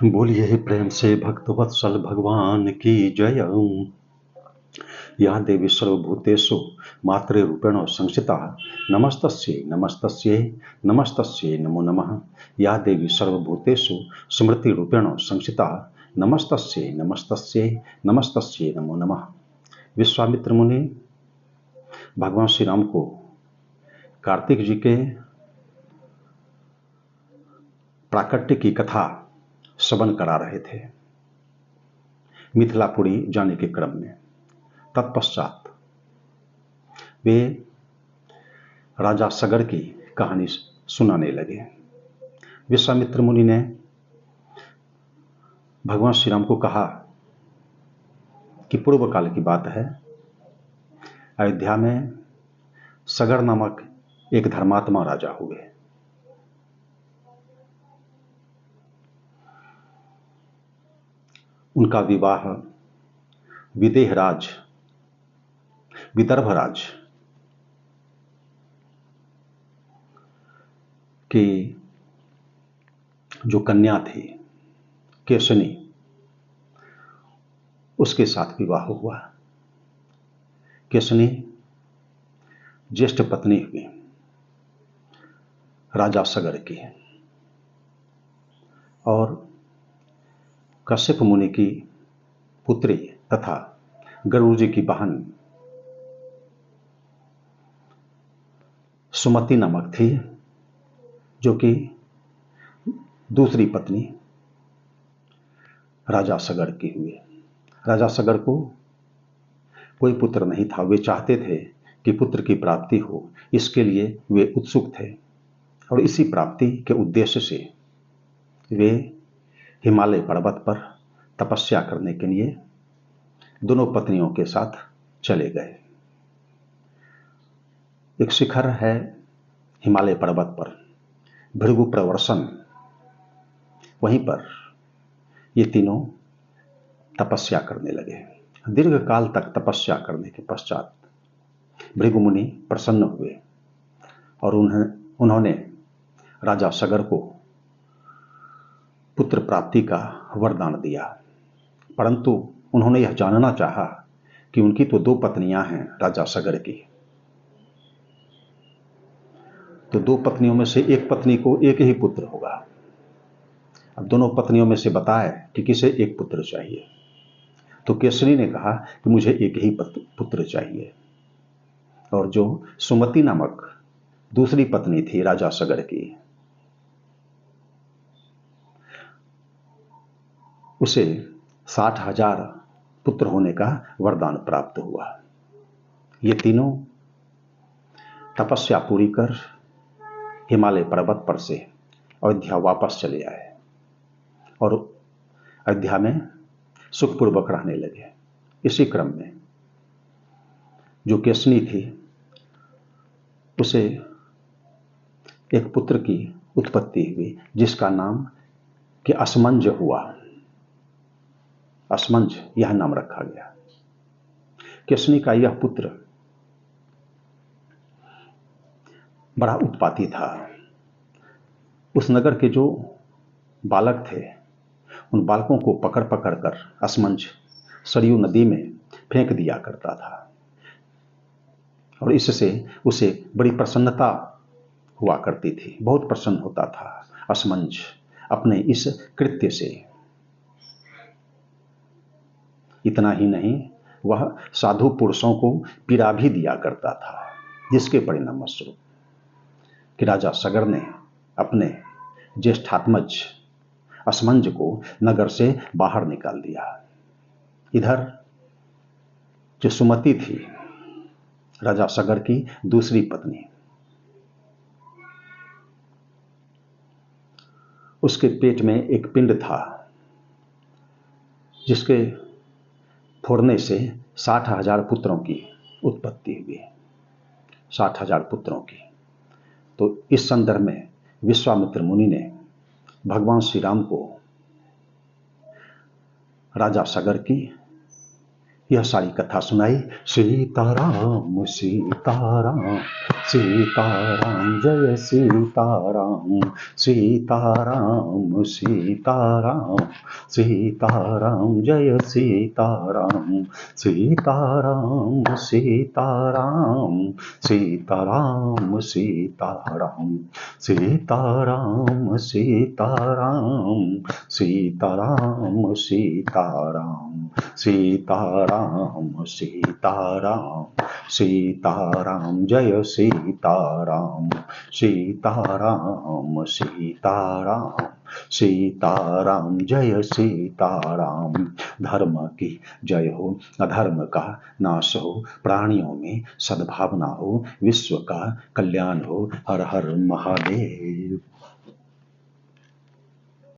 बोलिए प्रेम से भक्तवत्सल भगवान की जय। या देवी सर्वभूतेषु मातृरूपेण संस्थिता नमस्तस्यै नमस्तस्यै नमस्तस्यै नमो नमः। या देवी सर्वभूतेषु स्मृतिरूपेण संस्थिता नमस्तस्यै नमस्तस्यै नमस्तस्यै नमो नमः। विश्वामित्र मुनि भगवान श्री राम को कार्तिक जी के प्राकट्य की कथा श्रवण करा रहे थे मिथिलापुरी जाने के क्रम में। तत्पश्चात वे राजा सगर की कहानी सुनाने लगे। विश्वामित्र मुनि ने भगवान श्री राम को कहा कि पूर्व काल की बात है, अयोध्या में सगर नामक एक धर्मात्मा राजा हुए। उनका विवाह विदेहराज विदर्भराज की जो कन्या थी केशनी, उसके साथ विवाह हुआ। केशनी ज्येष्ठ पत्नी हुई राजा सगर की और कश्यप मुनि की पुत्री तथा गरुड़ जी की बहन सुमति नामक थी, जो कि दूसरी पत्नी राजा सगर की हुई। राजा सगर को कोई पुत्र नहीं था। वे चाहते थे कि पुत्र की प्राप्ति हो, इसके लिए वे उत्सुक थे और इसी प्राप्ति के उद्देश्य से वे हिमालय पर्वत पर तपस्या करने के लिए दोनों पत्नियों के साथ चले गए। एक शिखर है हिमालय पर्वत पर, भृगु प्रवर्षण, वहीं पर ये तीनों तपस्या करने लगे। दीर्घ काल तक तपस्या करने के पश्चात भृगु मुनि प्रसन्न हुए और उन्होंने राजा सगर को पुत्र प्राप्ति का वरदान दिया। परंतु उन्होंने यह जानना चाहा कि उनकी तो दो पत्नियां हैं राजा सगर की, तो दो पत्नियों में से एक पत्नी को एक ही पुत्र होगा। अब दोनों पत्नियों में से बताए कि किसे एक पुत्र चाहिए, तो केसरी ने कहा कि मुझे एक ही पुत्र चाहिए। और जो सुमति नामक दूसरी पत्नी थी राजा सगर की, उसे 60,000 पुत्र होने का वरदान प्राप्त हुआ। ये तीनों तपस्या पूरी कर हिमालय पर्वत पर से अयोध्या वापस चले आए और अयोध्या में सुखपूर्वक रहने लगे। इसी क्रम में जो केशनी थी, उसे एक पुत्र की उत्पत्ति हुई जिसका नाम कि असमंज हुआ। असमंज यह नाम रखा गया। केशनी का यह पुत्र बड़ा उत्पाती था। उस नगर के जो बालक थे, उन बालकों को पकड़ पकड़ कर असमंज सरयू नदी में फेंक दिया करता था और इससे उसे बड़ी प्रसन्नता हुआ करती थी। बहुत प्रसन्न होता था असमंज अपने इस कृत्य से। इतना ही नहीं, वह साधु पुरुषों को पीड़ा भी दिया करता था, जिसके परिणामस्वरूप कि राजा सगर ने अपने ज्येष्ठात्मज असमंज को नगर से बाहर निकाल दिया। इधर जो सुमति थी राजा सगर की दूसरी पत्नी, उसके पेट में एक पिंड था जिसके फोड़ने से 60,000 पुत्रों की उत्पत्ति हुई। 60,000 पुत्रों की। तो इस संदर्भ में विश्वामित्र मुनि ने भगवान श्री राम को राजा सगर की यह सारी कथा सुनाई। सीताराम सीताराम सीताराम जय सीताराम सीताराम सीताराम सीताराम जय सीताराम सीताराम सीताराम सीताराम सीताराम सीताराम सीताराम सीताराम सीताराम सीताराम सीताराम सीताराम जय सीताराम सीताराम सीताराम सीताराम जय सीताराम। धर्म की जय हो, अधर्म का नाश हो, प्राणियों में सद्भावना हो, विश्व का कल्याण हो। हर हर महादेव।